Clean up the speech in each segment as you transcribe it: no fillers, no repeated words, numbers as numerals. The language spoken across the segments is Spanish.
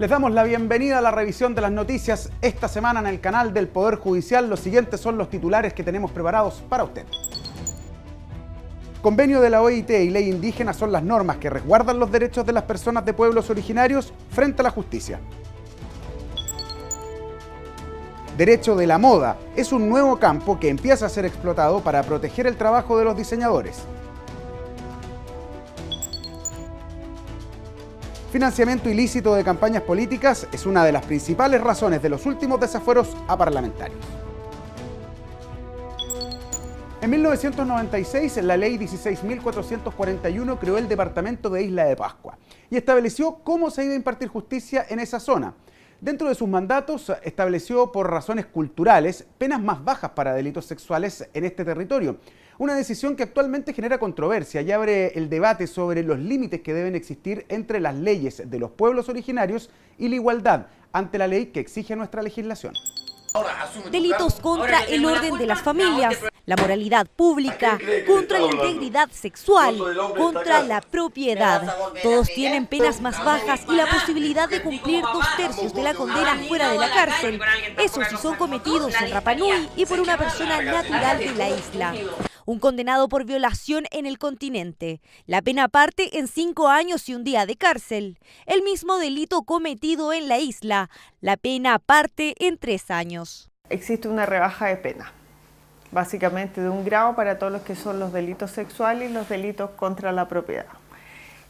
Les damos la bienvenida a la revisión de las noticias esta semana en el canal del Poder Judicial. Los siguientes son los titulares que tenemos preparados para usted. Convenio de la OIT y ley indígena son las normas que resguardan los derechos de las personas de pueblos originarios frente a la justicia. Derecho de la moda es un nuevo campo que empieza a ser explotado para proteger el trabajo de los diseñadores. Financiamiento ilícito de campañas políticas es una de las principales razones de los últimos desafueros a parlamentarios. En 1996, la ley 16.441 creó el departamento de Isla de Pascua y estableció cómo se iba a impartir justicia en esa zona. Dentro de sus mandatos, estableció por razones culturales penas más bajas para delitos sexuales en este territorio. Una decisión que actualmente genera controversia y abre el debate sobre los límites que deben existir entre las leyes de los pueblos originarios y la igualdad ante la ley que exige nuestra legislación. Delitos contra el orden de las familias, la moralidad pública, contra la integridad sexual, contra la propiedad. Todos tienen penas más bajas y la posibilidad de cumplir 2/3 de la condena fuera de la cárcel. Eso si son cometidos en Rapa Nui y por una persona natural de la isla. Un condenado por violación en el continente. La pena parte en 5 años y 1 día de cárcel. El mismo delito cometido en la isla. La pena parte en 3 años. Existe una rebaja de pena, básicamente de 1 grado para todos los que son los delitos sexuales y los delitos contra la propiedad.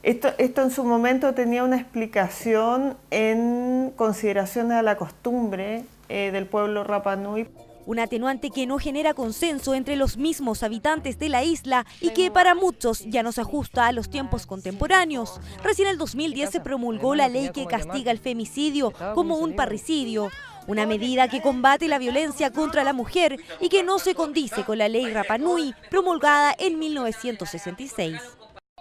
Esto en su momento tenía una explicación en consideración a la costumbre del pueblo Rapa Nui. Un atenuante que no genera consenso entre los mismos habitantes de la isla y que para muchos ya no se ajusta a los tiempos contemporáneos. Recién en el 2010 se promulgó la ley que castiga el femicidio como un parricidio. Una medida que combate la violencia contra la mujer y que no se condice con la ley Rapa Nui promulgada en 1966.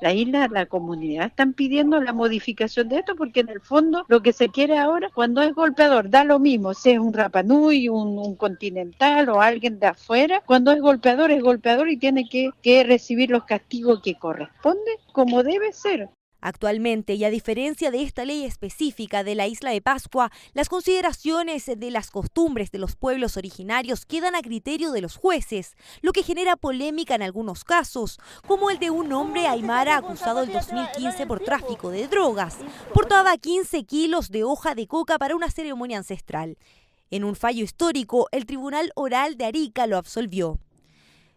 La isla, la comunidad están pidiendo la modificación de esto porque en el fondo lo que se quiere ahora cuando es golpeador, da lo mismo, si es un Rapa Nui, un continental o alguien de afuera, cuando es golpeador y tiene que recibir los castigos que corresponden como debe ser. Actualmente, y a diferencia de esta ley específica de la Isla de Pascua, las consideraciones de las costumbres de los pueblos originarios quedan a criterio de los jueces, lo que genera polémica en algunos casos, como el de un hombre aymara acusado en 2015 por tráfico de drogas. Portaba 15 kilos de hoja de coca para una ceremonia ancestral. En un fallo histórico, el Tribunal Oral de Arica lo absolvió.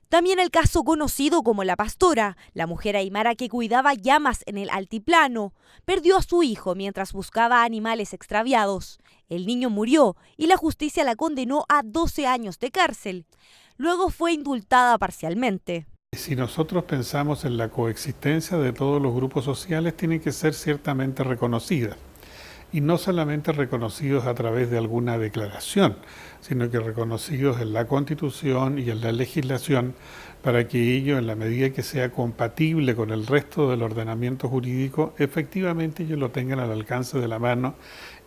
También el caso conocido como La Pastora, la mujer aymara que cuidaba llamas en el altiplano, perdió a su hijo mientras buscaba animales extraviados. El niño murió y la justicia la condenó a 12 años de cárcel. Luego fue indultada parcialmente. Si nosotros pensamos en la coexistencia de todos los grupos sociales, tienen que ser ciertamente reconocidas. Y no solamente reconocidos a través de alguna declaración, sino que reconocidos en la Constitución y en la legislación para que ello, en la medida que sea compatible con el resto del ordenamiento jurídico, efectivamente ellos lo tengan al alcance de la mano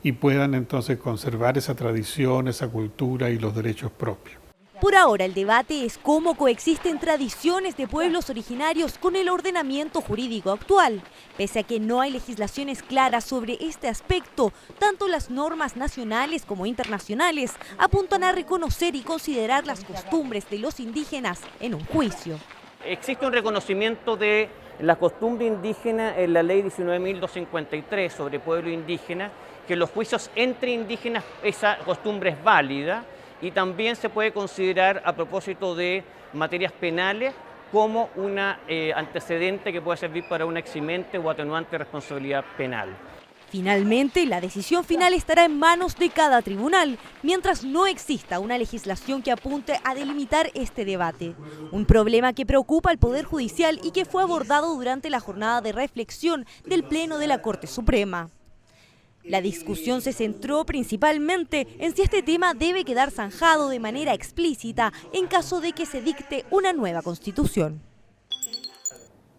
y puedan entonces conservar esa tradición, esa cultura y los derechos propios. Por ahora el debate es cómo coexisten tradiciones de pueblos originarios con el ordenamiento jurídico actual. Pese a que no hay legislaciones claras sobre este aspecto, tanto las normas nacionales como internacionales apuntan a reconocer y considerar las costumbres de los indígenas en un juicio. Existe un reconocimiento de la costumbre indígena en la ley 19.253 sobre pueblo indígena, que en los juicios entre indígenas esa costumbre es válida. Y también se puede considerar a propósito de materias penales como un antecedente que puede servir para un eximente o atenuante de responsabilidad penal. Finalmente, la decisión final estará en manos de cada tribunal, mientras no exista una legislación que apunte a delimitar este debate. Un problema que preocupa al Poder Judicial y que fue abordado durante la jornada de reflexión del Pleno de la Corte Suprema. La discusión se centró principalmente en si este tema debe quedar zanjado de manera explícita en caso de que se dicte una nueva constitución.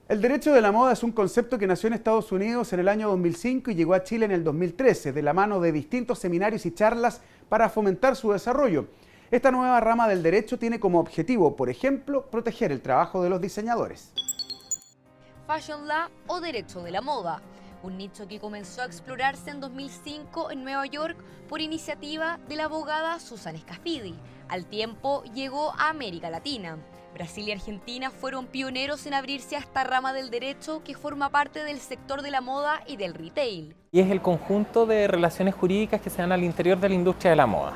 El derecho de la moda es un concepto que nació en Estados Unidos en el año 2005 y llegó a Chile en el 2013, de la mano de distintos seminarios y charlas para fomentar su desarrollo. Esta nueva rama del derecho tiene como objetivo, por ejemplo, proteger el trabajo de los diseñadores. Fashion Law o Derecho de la Moda. un nicho que comenzó a explorarse en 2005 en Nueva York por iniciativa de la abogada Susan Scafidi. Al tiempo llegó a América Latina. Brasil y Argentina fueron pioneros en abrirse a esta rama del derecho que forma parte del sector de la moda y del retail. Y es el conjunto de relaciones jurídicas que se dan al interior de la industria de la moda,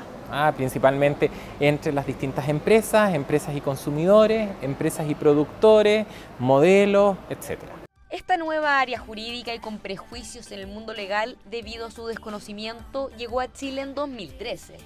principalmente entre las distintas empresas y consumidores, empresas y productores, modelos, etc. Esta nueva área jurídica y con prejuicios en el mundo legal debido a su desconocimiento llegó a Chile en 2013.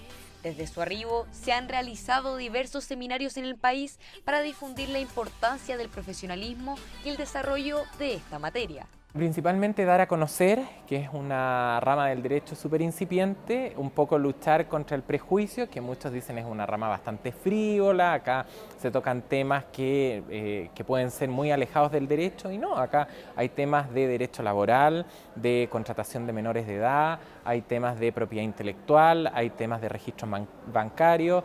Desde su arribo se han realizado diversos seminarios en el país para difundir la importancia del profesionalismo y el desarrollo de esta materia. Principalmente dar a conocer que es una rama del derecho súper incipiente, un poco luchar contra el prejuicio, que muchos dicen es una rama bastante frívola, acá se tocan temas que pueden ser muy alejados del derecho y no, acá hay temas de derecho laboral, de contratación de menores de edad, hay temas de propiedad intelectual, hay temas de registros bancarios,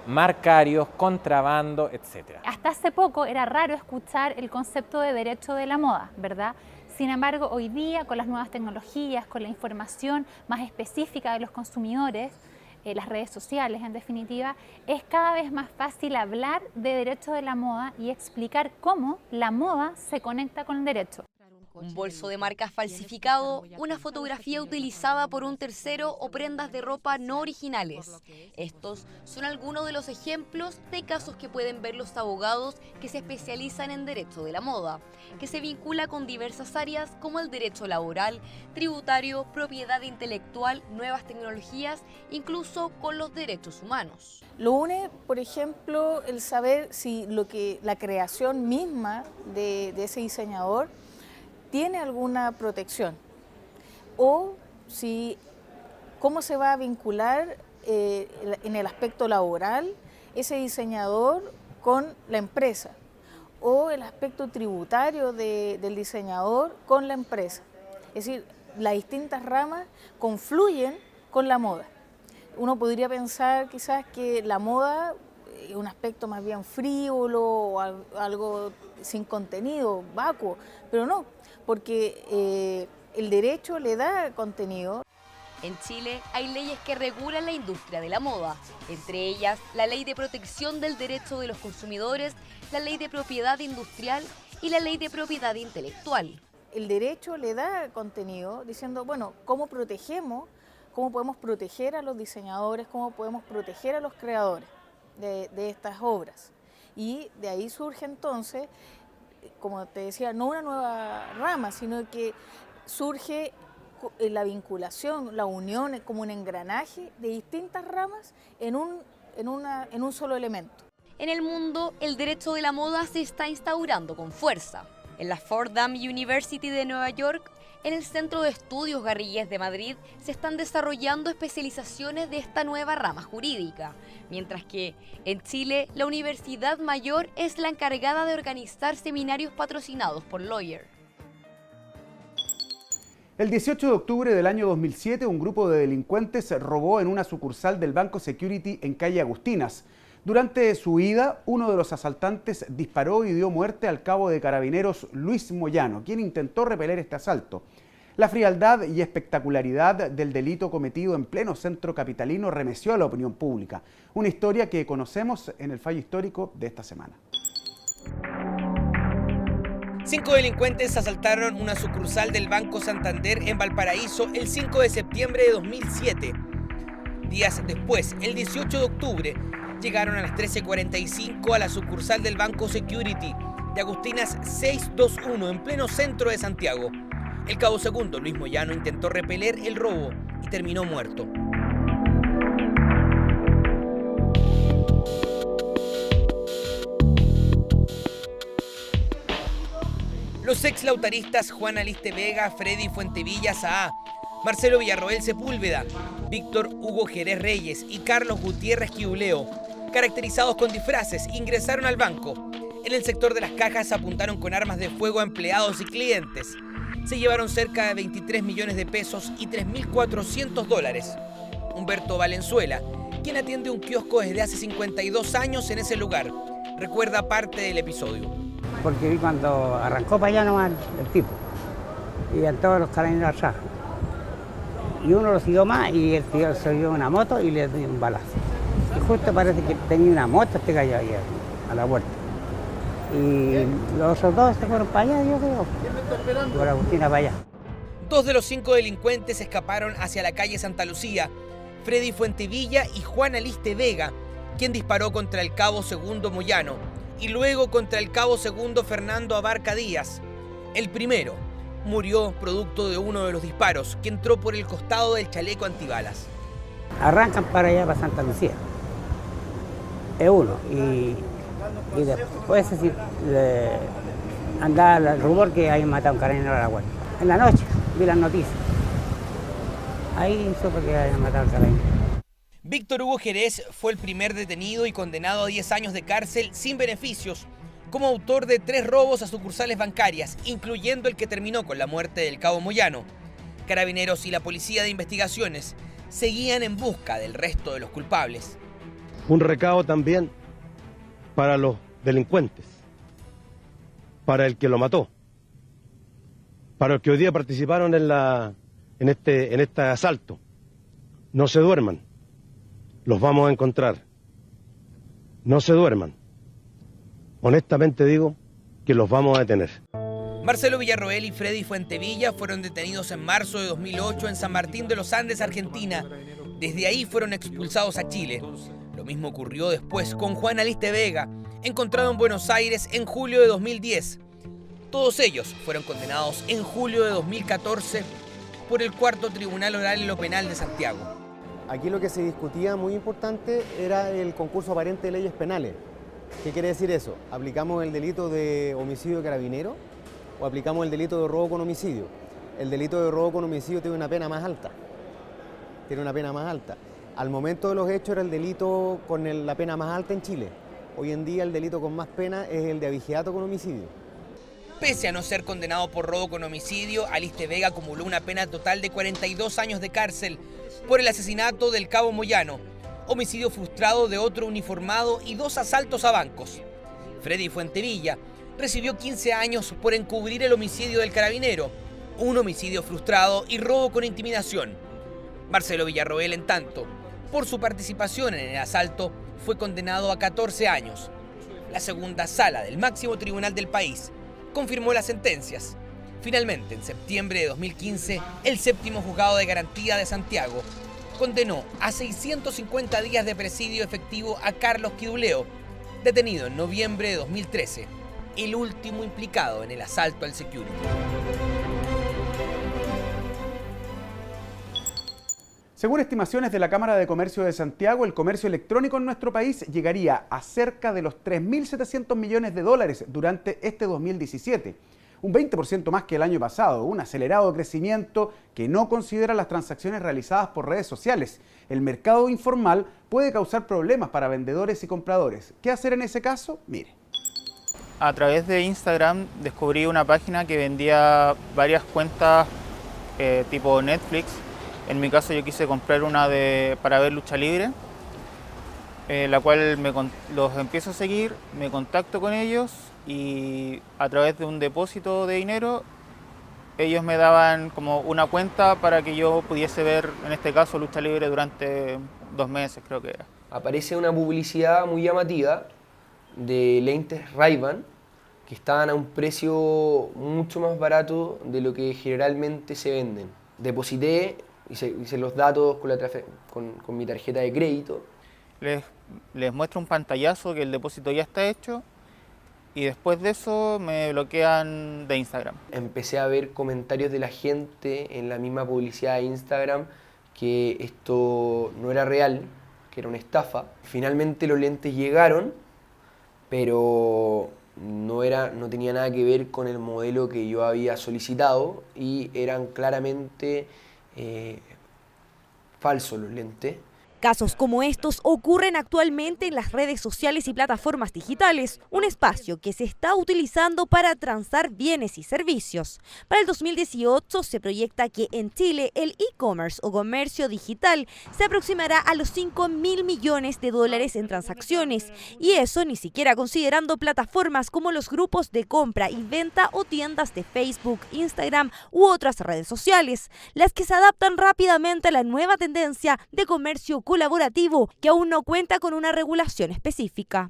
marcarios, contrabando, etc. Hasta hace poco era raro escuchar el concepto de derecho de la moda, ¿verdad? Sin embargo, hoy día, con las nuevas tecnologías, con la información más específica de los consumidores, las redes sociales en definitiva, es cada vez más fácil hablar de derecho de la moda y explicar cómo la moda se conecta con el derecho. Un bolso de marca falsificado, una fotografía utilizada por un tercero o prendas de ropa no originales. Estos son algunos de los ejemplos de casos que pueden ver los abogados que se especializan en derecho de la moda, que se vincula con diversas áreas como el derecho laboral, tributario, propiedad intelectual, nuevas tecnologías, incluso con los derechos humanos. Lo une, por ejemplo, el saber si la creación misma de ese diseñador tiene alguna protección o si cómo se va a vincular en el aspecto laboral ese diseñador con la empresa o el aspecto tributario del diseñador con la empresa. Es decir, las distintas ramas confluyen con la moda. Uno podría pensar quizás que la moda es un aspecto más bien frívolo o algo sin contenido, vacuo, pero no, porque el derecho le da contenido. En Chile hay leyes que regulan la industria de la moda, entre ellas la Ley de Protección del Derecho de los Consumidores, la Ley de Propiedad Industrial y la Ley de Propiedad Intelectual. El derecho le da contenido diciendo, bueno, ¿cómo protegemos? ¿Cómo podemos proteger a los diseñadores? ¿Cómo podemos proteger a los creadores de estas obras? Y de ahí surge entonces, como te decía, no una nueva rama, sino que surge la vinculación, la unión como un engranaje de distintas ramas en un solo elemento. En el mundo, el derecho de la moda se está instaurando con fuerza. En la Fordham University de Nueva York, en el Centro de Estudios Garrigues de Madrid, se están desarrollando especializaciones de esta nueva rama jurídica, mientras que en Chile, la Universidad Mayor es la encargada de organizar seminarios patrocinados por Lawyer. El 18 de octubre del año 2007, un grupo de delincuentes robó en una sucursal del Banco Security en calle Agustinas. Durante su huida, uno de los asaltantes disparó y dio muerte al cabo de carabineros Luis Moyano, quien intentó repeler este asalto. La frialdad y espectacularidad del delito cometido en pleno centro capitalino remeció a la opinión pública. Una historia que conocemos en el fallo histórico de esta semana. 5 delincuentes asaltaron una sucursal del Banco Santander en Valparaíso el 5 de septiembre de 2007. Días después, el 18 de octubre, llegaron a las 13:45 a la sucursal del Banco Security de Agustinas 621 en pleno centro de Santiago. El cabo segundo, Luis Moyano, intentó repeler el robo y terminó muerto. Los ex lautaristas Juan Aliste Vega, Freddy Fuentevilla Saá, Marcelo Villarroel Sepúlveda, Víctor Hugo Jerez Reyes y Carlos Gutiérrez Quiuleo, caracterizados con disfraces, ingresaron al banco. En el sector de las cajas apuntaron con armas de fuego a empleados y clientes. Se llevaron cerca de 23 millones de pesos y $3.400. Humberto Valenzuela, quien atiende un kiosco desde hace 52 años en ese lugar, recuerda parte del episodio. Porque vi cuando arrancó para allá nomás el tipo. iban todos los carabineros atrás. Y uno lo siguió más y el tío se vio una moto y le dio un balazo. Y justo parece que tenía una moto este gallo ahí a la puerta. Y los otros dos se fueron para allá, yo creo. Por Agustina para allá. 2 de los 5 delincuentes escaparon hacia la calle Santa Lucía, Freddy Fuentevilla y Juan Aliste Vega, quien disparó contra el cabo Segundo Moyano y luego contra el cabo Segundo Fernando Abarca Díaz. El primero murió producto de uno de los disparos que entró por el costado del chaleco antibalas. Arrancan para allá, para Santa Lucía. Es uno. Y después andaba el rumor que habían matado a un carabinero a la guardia. En la noche vi las noticias. Ahí supe que habían matado al carabinero. Víctor Hugo Jerez fue el primer detenido y condenado a 10 años de cárcel sin beneficios como autor de 3 robos a sucursales bancarias, incluyendo el que terminó con la muerte del cabo Moyano. Carabineros y la Policía de Investigaciones seguían en busca del resto de los culpables. Un recado también para los delincuentes, para el que lo mató, para los que hoy día participaron en este asalto. No se duerman, los vamos a encontrar. No se duerman. Honestamente digo que los vamos a detener. Marcelo Villarroel y Freddy Fuentevilla fueron detenidos en marzo de 2008 en San Martín de los Andes, Argentina. Desde ahí fueron expulsados a Chile. Lo mismo ocurrió después con Juan Aliste Vega, encontrado en Buenos Aires en julio de 2010. Todos ellos fueron condenados en julio de 2014 por el Cuarto Tribunal Oral en lo Penal de Santiago. Aquí lo que se discutía muy importante era el concurso aparente de leyes penales. ¿Qué quiere decir eso? ¿Aplicamos el delito de homicidio carabinero o aplicamos el delito de robo con homicidio? El delito de robo con homicidio tiene una pena más alta. Al momento de los hechos era el delito con la pena más alta en Chile. Hoy en día el delito con más pena es el de abigeato con homicidio. Pese a no ser condenado por robo con homicidio, Aliste Vega acumuló una pena total de 42 años de cárcel por el asesinato del cabo Moyano, homicidio frustrado de otro uniformado y 2 asaltos a bancos. Freddy Fuentevilla recibió 15 años por encubrir el homicidio del carabinero, un homicidio frustrado y robo con intimidación. Marcelo Villarroel, en tanto, por su participación en el asalto, fue condenado a 14 años. La segunda sala del máximo tribunal del país confirmó las sentencias. Finalmente, en septiembre de 2015, el séptimo juzgado de garantía de Santiago condenó a 650 días de presidio efectivo a Carlos Quiduleo, detenido en noviembre de 2013, el último implicado en el asalto al Security. Según estimaciones de la Cámara de Comercio de Santiago, el comercio electrónico en nuestro país llegaría a cerca de los 3.700 millones de dólares durante este 2017, un 20% más que el año pasado, un acelerado crecimiento que no considera las transacciones realizadas por redes sociales. El mercado informal puede causar problemas para vendedores y compradores. ¿Qué hacer en ese caso? Mire. A través de Instagram descubrí una página que vendía varias cuentas tipo Netflix. En mi caso yo quise comprar una para ver lucha libre, la cual los empiezo a seguir, me contacto con ellos y a través de un depósito de dinero ellos me daban como una cuenta para que yo pudiese ver, en este caso, lucha libre durante 2 meses, creo que era. Aparece una publicidad muy llamativa de lentes Ray-Ban que estaban a un precio mucho más barato de lo que generalmente se venden. Deposité, hice los datos con mi tarjeta de crédito. Les muestro un pantallazo que el depósito ya está hecho y después de eso me bloquean de Instagram. Empecé a ver comentarios de la gente en la misma publicidad de Instagram que esto no era real, que era una estafa. Finalmente los lentes llegaron, pero no tenía nada que ver con el modelo que yo había solicitado y eran claramente falsos los lentes. Casos como estos ocurren actualmente en las redes sociales y plataformas digitales, un espacio que se está utilizando para transar bienes y servicios. Para el 2018 se proyecta que en Chile el e-commerce o comercio digital se aproximará a los 5.000 millones de dólares en transacciones, y eso ni siquiera considerando plataformas como los grupos de compra y venta o tiendas de Facebook, Instagram u otras redes sociales, las que se adaptan rápidamente a la nueva tendencia de comercio colaborativo que aún no cuenta con una regulación específica.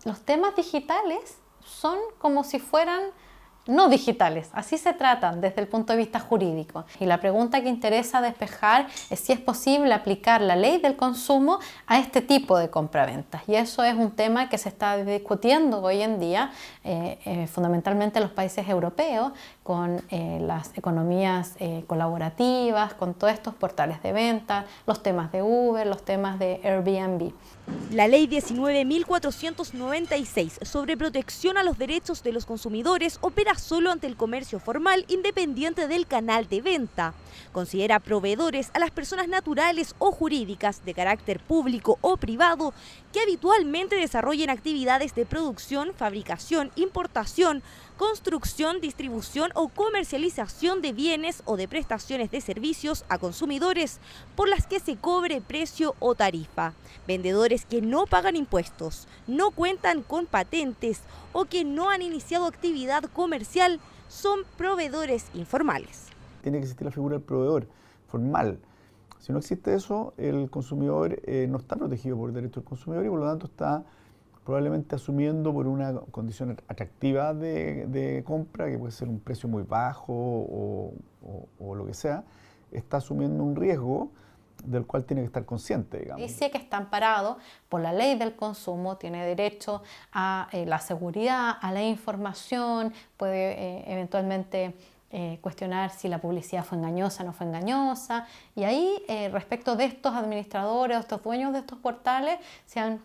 Los temas digitales son como si fueran no digitales, así se tratan desde el punto de vista jurídico. Y la pregunta que interesa despejar es si es posible aplicar la ley del consumo a este tipo de compraventas. Y eso es un tema que se está discutiendo hoy en día, fundamentalmente en los países europeos, con las economías colaborativas, con todos estos portales de venta, los temas de Uber, los temas de Airbnb. La Ley 19.496 sobre protección a los derechos de los consumidores opera solo ante el comercio formal independiente del canal de venta. Considera proveedores a las personas naturales o jurídicas de carácter público o privado que habitualmente desarrollen actividades de producción, fabricación, importación, construcción, distribución o comercialización de bienes o de prestaciones de servicios a consumidores por las que se cobre precio o tarifa. Vendedores que no pagan impuestos, no cuentan con patentes o que no han iniciado actividad comercial son proveedores informales. Tiene que existir la figura del proveedor formal. Si no existe eso, el consumidor no está protegido por el derecho del consumidor y por lo tanto está probablemente asumiendo por una condición atractiva de compra, que puede ser un precio muy bajo o lo que sea, está asumiendo un riesgo del cual tiene que estar consciente, digamos. Y sí que está amparado por la ley del consumo, tiene derecho a la seguridad, a la información, puede eventualmente cuestionar si la publicidad fue engañosa o no fue engañosa. Y ahí, respecto de estos administradores o estos dueños de estos portales, sean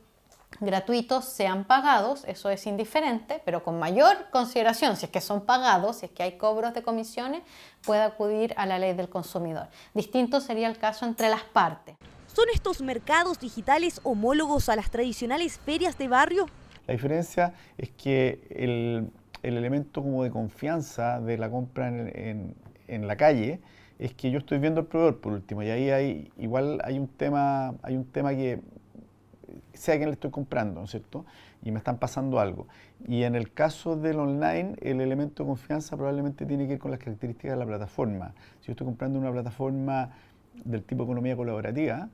gratuitos, sean pagados, eso es indiferente, pero con mayor consideración, si es que son pagados, si es que hay cobros de comisiones, puede acudir a la ley del consumidor. Distinto sería el caso entre las partes. ¿Son estos mercados digitales homólogos a las tradicionales ferias de barrio? La diferencia es que el elemento como de confianza de la compra en la calle es que yo estoy viendo al proveedor por último, y ahí igual hay un tema que sé a quién le estoy comprando, ¿no es cierto? Y me están pasando algo. Y en el caso del online, el elemento de confianza probablemente tiene que ver con las características de la plataforma. Si yo estoy comprando una plataforma del tipo economía colaborativa,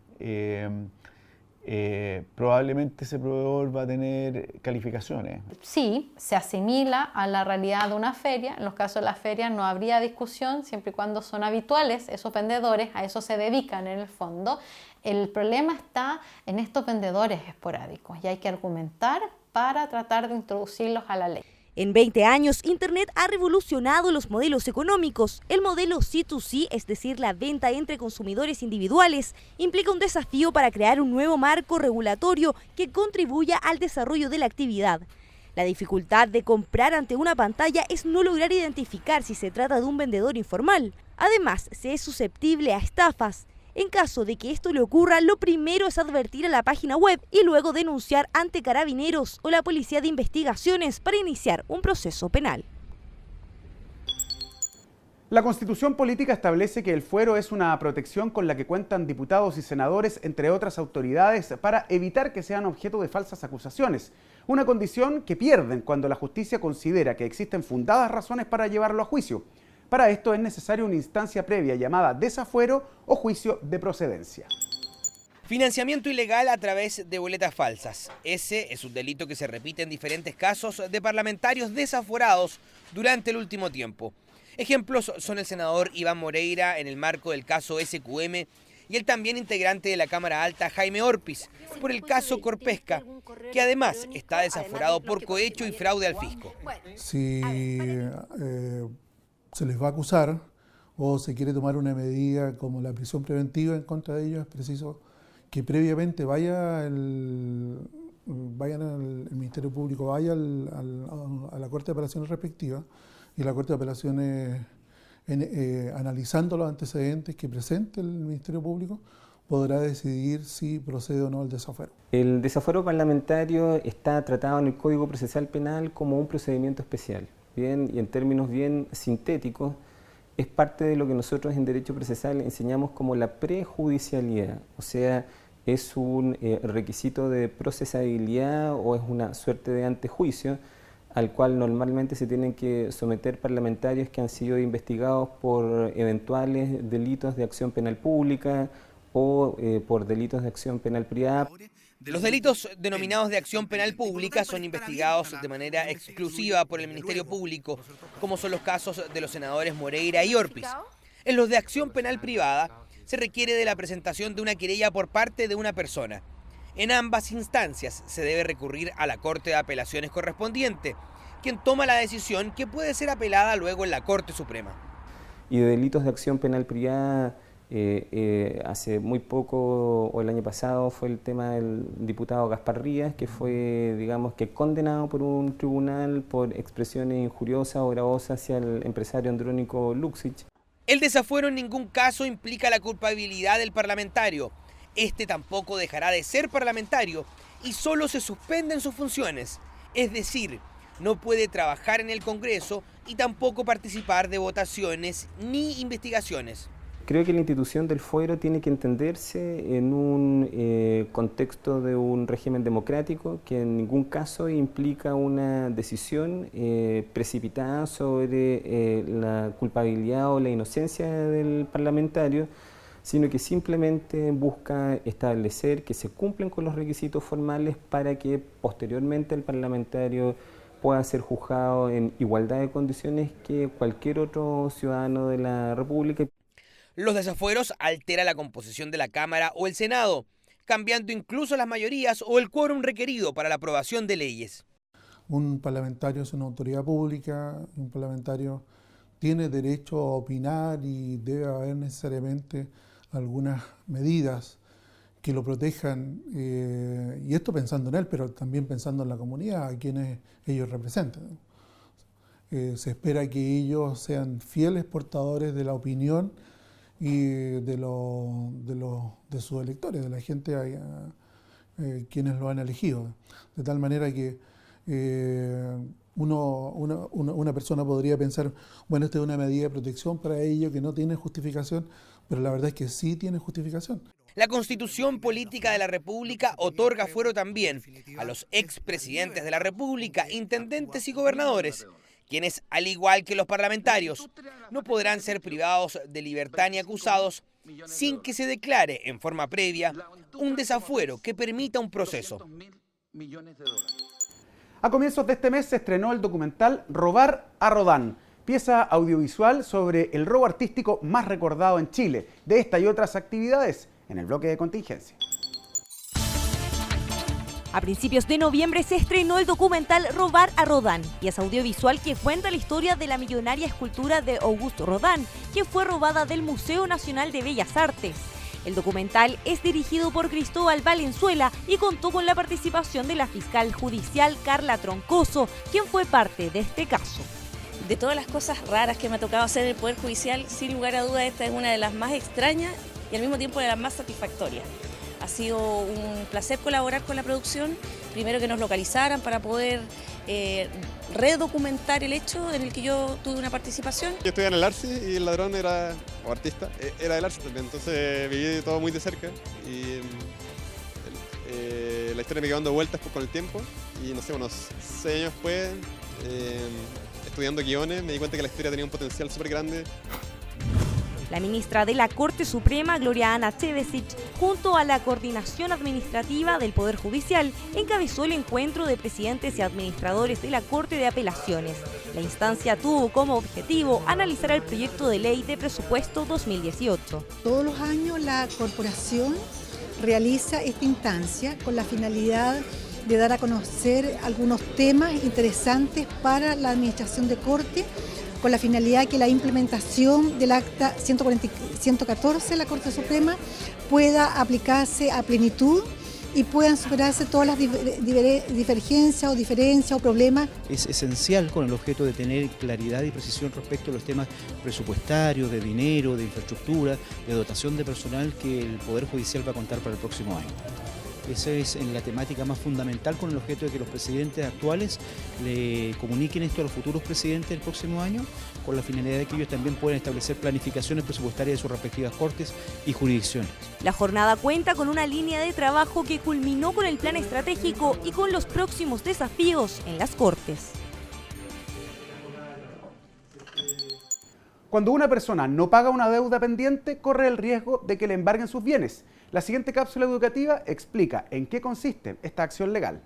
probablemente ese proveedor va a tener calificaciones. Sí, se asimila a la realidad de una feria. En los casos de las ferias no habría discusión, siempre y cuando son habituales esos vendedores, a eso se dedican en el fondo. El problema está en estos vendedores esporádicos y hay que argumentar para tratar de introducirlos a la ley. En 20 años, Internet ha revolucionado los modelos económicos. El modelo C2C, es decir, la venta entre consumidores individuales, implica un desafío para crear un nuevo marco regulatorio que contribuya al desarrollo de la actividad. La dificultad de comprar ante una pantalla es no lograr identificar si se trata de un vendedor informal. Además, se es susceptible a estafas. En caso de que esto le ocurra, lo primero es advertir a la página web y luego denunciar ante Carabineros o la Policía de Investigaciones para iniciar un proceso penal. La Constitución Política establece que el fuero es una protección con la que cuentan diputados y senadores, entre otras autoridades, para evitar que sean objeto de falsas acusaciones. Una condición que pierden cuando la justicia considera que existen fundadas razones para llevarlo a juicio. Para esto es necesaria una instancia previa llamada desafuero o juicio de procedencia. Financiamiento ilegal a través de boletas falsas. Ese es un delito que se repite en diferentes casos de parlamentarios desaforados durante el último tiempo. Ejemplos son el senador Iván Moreira en el marco del caso SQM y el también integrante de la Cámara Alta Jaime Orpiz por el caso Corpesca, que además está desaforado por cohecho y fraude al fisco. Si se les va a acusar o se quiere tomar una medida como la prisión preventiva en contra de ellos, es preciso que previamente vayan al Ministerio Público, vaya a la Corte de Apelaciones respectiva, y la Corte de Apelaciones, analizando los antecedentes que presente el Ministerio Público, podrá decidir si procede o no el desafuero. El desafuero parlamentario está tratado en el Código Procesal Penal como un procedimiento especial, bien, y en términos bien sintéticos, es parte de lo que nosotros en Derecho Procesal enseñamos como la prejudicialidad, o sea, es un requisito de procesabilidad o es una suerte de antejuicio al cual normalmente se tienen que someter parlamentarios que han sido investigados por eventuales delitos de acción penal pública o por delitos de acción penal privada. Los delitos denominados de acción penal pública son investigados de manera exclusiva por el Ministerio Público, como son los casos de los senadores Moreira y Orpiz. En los de acción penal privada se requiere de la presentación de una querella por parte de una persona. En ambas instancias se debe recurrir a la Corte de Apelaciones correspondiente, quien toma la decisión que puede ser apelada luego en la Corte Suprema. Y de delitos de acción penal privada, hace muy poco, o el año pasado, fue el tema del diputado Gaspar Rías, que fue, digamos, que condenado por un tribunal por expresiones injuriosas o gravosas hacia el empresario Andrónico Luksic. El desafuero en ningún caso implica la culpabilidad del parlamentario. Este tampoco dejará de ser parlamentario y solo se suspenden sus funciones, es decir, no puede trabajar en el Congreso y tampoco participar de votaciones ni investigaciones. Creo que la institución del fuero tiene que entenderse en un contexto de un régimen democrático que en ningún caso implica una decisión precipitada sobre la culpabilidad o la inocencia del parlamentario, sino que simplemente busca establecer que se cumplen con los requisitos formales para que posteriormente el parlamentario pueda ser juzgado en igualdad de condiciones que cualquier otro ciudadano de la República. Los desafueros alteran la composición de la Cámara o el Senado, cambiando incluso las mayorías o el quórum requerido para la aprobación de leyes. Un parlamentario es una autoridad pública, un parlamentario tiene derecho a opinar y debe haber necesariamente algunas medidas que lo protejan, y esto pensando en él, pero también pensando en la comunidad, a quienes ellos representan. Se espera que ellos sean fieles portadores de la opinión y de sus electores, de la gente quienes lo han elegido. De tal manera que una persona podría pensar, bueno, esta es una medida de protección para ellos que no tiene justificación, pero la verdad es que sí tiene justificación. La Constitución Política de la República otorga fuero también a los expresidentes de la República, intendentes y gobernadores, quienes, al igual que los parlamentarios, no podrán ser privados de libertad ni acusados sin que se declare en forma previa un desafuero que permita un proceso. A comienzos de este mes se estrenó el documental Robar a Rodán, pieza audiovisual sobre el robo artístico más recordado en Chile. De esta y otras actividades en el bloque de contingencia. A principios de noviembre se estrenó el documental Robar a Rodán, pieza audiovisual que cuenta la historia de la millonaria escultura de Auguste Rodin, que fue robada del Museo Nacional de Bellas Artes. El documental es dirigido por Cristóbal Valenzuela y contó con la participación de la fiscal judicial Carla Troncoso, quien fue parte de este caso. De todas las cosas raras que me ha tocado hacer en el Poder Judicial, sin lugar a dudas esta es una de las más extrañas y al mismo tiempo de las más satisfactorias. Ha sido un placer colaborar con la producción, primero que nos localizaran para poder redocumentar el hecho en el que yo tuve una participación. Yo estudié en el Arce y el ladrón era, o artista, era del Arce también, entonces viví todo muy de cerca y la historia me quedó dando vueltas con el tiempo y no sé, unos 6 años después, estudiando guiones, me di cuenta que la historia tenía un potencial súper grande. La ministra de la Corte Suprema, Gloria Ana Chevesic, junto a la Coordinación Administrativa del Poder Judicial, encabezó el encuentro de presidentes y administradores de la Corte de Apelaciones. La instancia tuvo como objetivo analizar el proyecto de ley de presupuesto 2018. Todos los años la corporación realiza esta instancia con la finalidad de dar a conocer algunos temas interesantes para la administración de Corte, con la finalidad que la implementación del acta 114 de la Corte Suprema pueda aplicarse a plenitud y puedan superarse todas las divergencias o diferencias o problemas. Es esencial con el objeto de tener claridad y precisión respecto a los temas presupuestarios, de dinero, de infraestructura, de dotación de personal que el Poder Judicial va a contar para el próximo año. Esa es la temática más fundamental, con el objeto de que los presidentes actuales le comuniquen esto a los futuros presidentes del próximo año, con la finalidad de que ellos también puedan establecer planificaciones presupuestarias de sus respectivas cortes y jurisdicciones. La jornada cuenta con una línea de trabajo que culminó con el plan estratégico y con los próximos desafíos en las Cortes. Cuando una persona no paga una deuda pendiente, corre el riesgo de que le embarguen sus bienes. La siguiente cápsula educativa explica en qué consiste esta acción legal.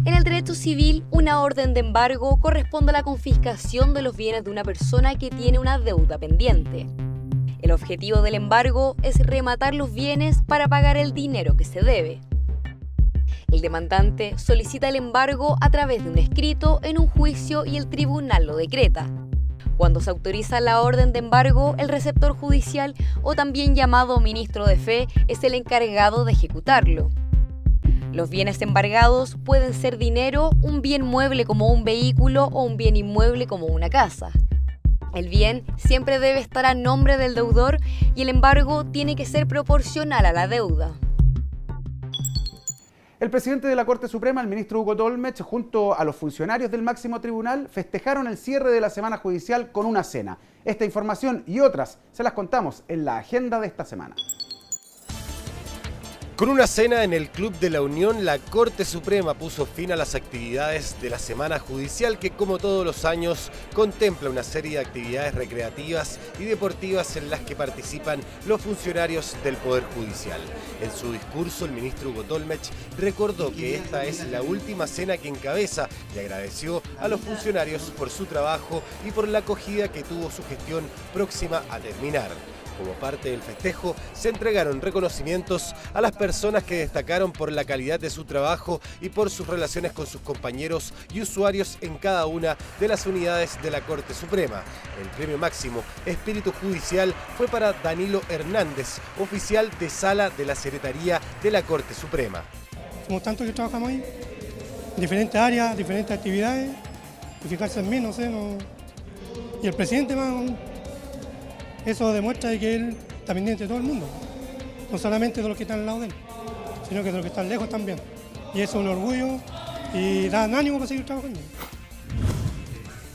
En el derecho civil, una orden de embargo corresponde a la confiscación de los bienes de una persona que tiene una deuda pendiente. El objetivo del embargo es rematar los bienes para pagar el dinero que se debe. El demandante solicita el embargo a través de un escrito en un juicio y el tribunal lo decreta. Cuando se autoriza la orden de embargo, el receptor judicial, o también llamado ministro de fe, es el encargado de ejecutarlo. Los bienes embargados pueden ser dinero, un bien mueble como un vehículo o un bien inmueble como una casa. El bien siempre debe estar a nombre del deudor y el embargo tiene que ser proporcional a la deuda. El presidente de la Corte Suprema, el ministro Hugo Tolmech, junto a los funcionarios del máximo tribunal, festejaron el cierre de la semana judicial con una cena. Esta información y otras se las contamos en la agenda de esta semana. Con una cena en el Club de la Unión, la Corte Suprema puso fin a las actividades de la semana judicial que, como todos los años, contempla una serie de actividades recreativas y deportivas en las que participan los funcionarios del Poder Judicial. En su discurso, el ministro Hugo Tolmech recordó que esta es la última cena que encabeza y agradeció a los funcionarios por su trabajo y por la acogida que tuvo su gestión próxima a terminar. Como parte del festejo, se entregaron reconocimientos a las personas que destacaron por la calidad de su trabajo y por sus relaciones con sus compañeros y usuarios en cada una de las unidades de la Corte Suprema. El premio máximo Espíritu Judicial fue para Danilo Hernández, oficial de sala de la Secretaría de la Corte Suprema. Somos tantos que trabajamos ahí, diferentes áreas, diferentes actividades, y fijarse en mí, no sé, no. Y el presidente más... Eso demuestra que él está pendiente de todo el mundo, no solamente de los que están al lado de él, sino que de los que están lejos también. Y eso es un orgullo y da ánimo para seguir trabajando.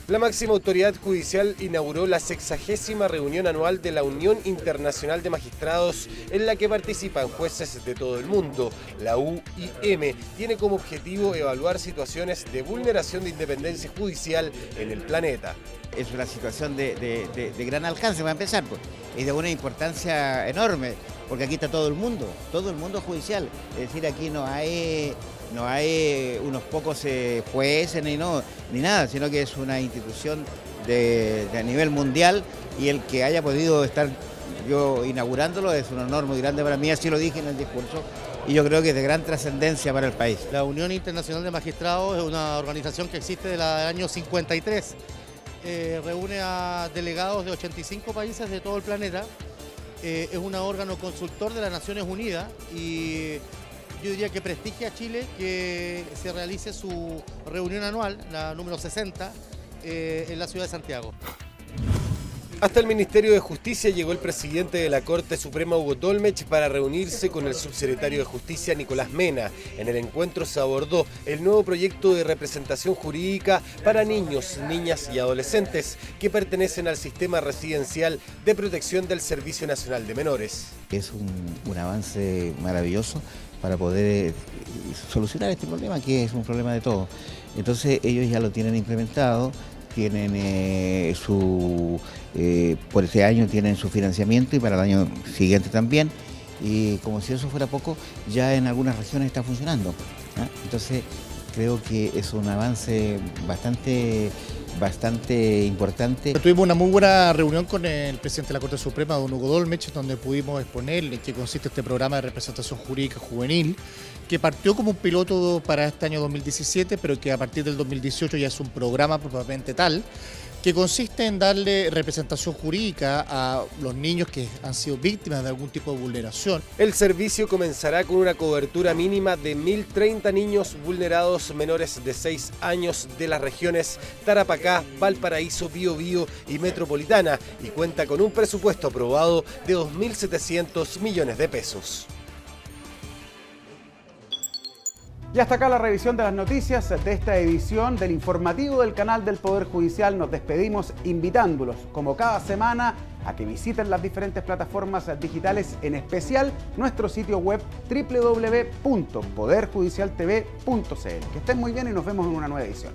La máxima autoridad judicial inauguró la 60ª reunión anual de la Unión Internacional de Magistrados, en la que participan jueces de todo el mundo. La UIM tiene como objetivo evaluar situaciones de vulneración de independencia judicial en el planeta. Es una situación de gran alcance, para empezar, pues, y de una importancia enorme, porque aquí está todo el mundo judicial. Es decir, aquí no hay unos pocos jueces ni nada, sino que es una institución a nivel mundial, y el que haya podido estar yo inaugurándolo es un honor muy grande para mí, así lo dije en el discurso, y yo creo que es de gran trascendencia para el país. La Unión Internacional de Magistrados es una organización que existe desde el año 53. Reúne a delegados de 85 países de todo el planeta. Es un órgano consultor de las Naciones Unidas y yo diría que prestigia a Chile que se realice su reunión anual, la número 60, en la ciudad de Santiago. Hasta el Ministerio de Justicia llegó el presidente de la Corte Suprema, Hugo Tolmech, para reunirse con el subsecretario de Justicia, Nicolás Mena. En el encuentro se abordó el nuevo proyecto de representación jurídica para niños, niñas y adolescentes que pertenecen al sistema residencial de protección del Servicio Nacional de Menores. Es un avance maravilloso para poder solucionar este problema, que es un problema de todos. Entonces ellos ya lo tienen implementado, tienen por este año tienen su financiamiento y para el año siguiente también, y como si eso fuera poco, ya en algunas regiones está funcionando, ¿eh? Entonces creo que es un avance bastante importante. Tuvimos una muy buena reunión con el presidente de la Corte Suprema, don Hugo Tolmech, donde pudimos exponer en qué consiste este programa de representación jurídica juvenil, que partió como un piloto para este año 2017, pero que a partir del 2018 ya es un programa propiamente tal, que consiste en darle representación jurídica a los niños que han sido víctimas de algún tipo de vulneración. El servicio comenzará con una cobertura mínima de 1.030 niños vulnerados menores de 6 años de las regiones Tarapacá, Valparaíso, Biobío y Metropolitana y cuenta con un presupuesto aprobado de 2.700 millones de pesos. Y hasta acá la revisión de las noticias de esta edición del informativo del canal del Poder Judicial. Nos despedimos invitándolos, como cada semana, a que visiten las diferentes plataformas digitales, en especial nuestro sitio web www.poderjudicialtv.cl. Que estén muy bien y nos vemos en una nueva edición.